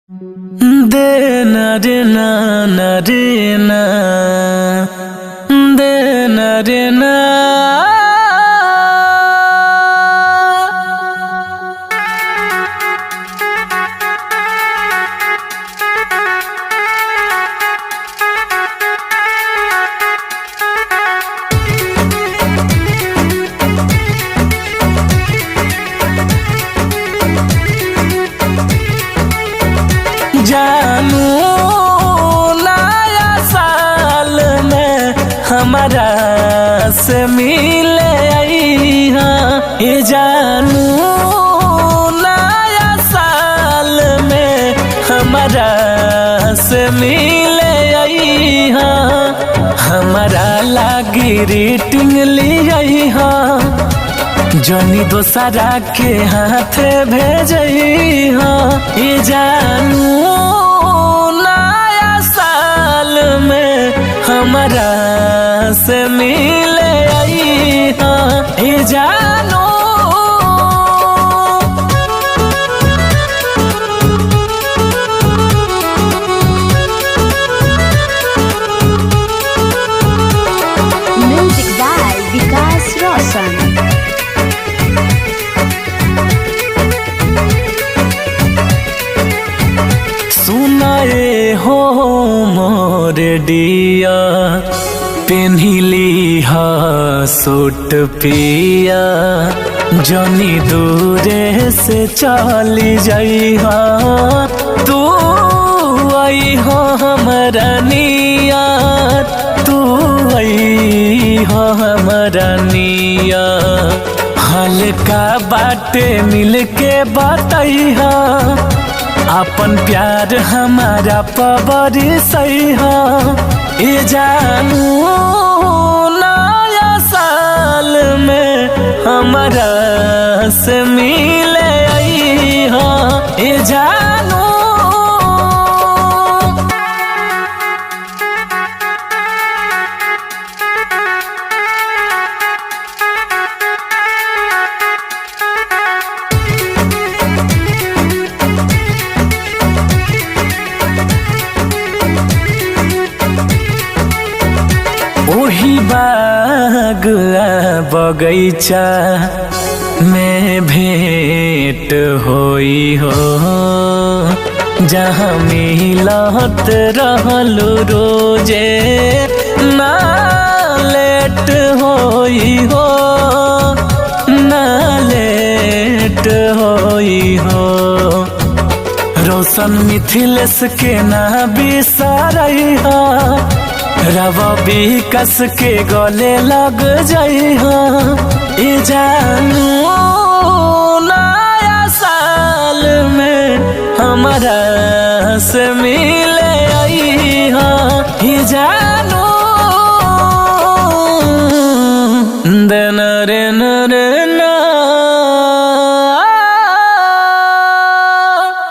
दे न रे ना न रे ना दे न रे ना जानू नया साल में हमारा से मिले आई हाँ। ये जानू नया साल में हमारा से मिले आई हाँ। हमारा लागी रीटिंग ली आई हाँ। जनी दोसरा के हाथ भेजई हाँ। ये जानू नया साल में हमारा से मिले आई हाँ। ये जानू Music by Vikas Roshan. सुनाए हो मोर डिया पेन्हिली हा सूट पिया जनी दूरे से चली जाई हा। तू आई हो हमरा निया तू आई हो हमरा निया हल्का बाटे मिलके बताई हा। अपन प्यार हमारा पबरी सही हाँ। ये जानू नया साल में हमारा से मिले आई हाँ। ये जानू ओही बाग बगैचा में भेंट होई हो। जहाँ मिलत रहलू रोजे ना लेट होई हो ना लेट होई हो। रोशन मिथिलेश के ना बिसरई हा। रवा भी कस के गले लग जाई हाँ। ये जानू नया साल में हमारा से मिले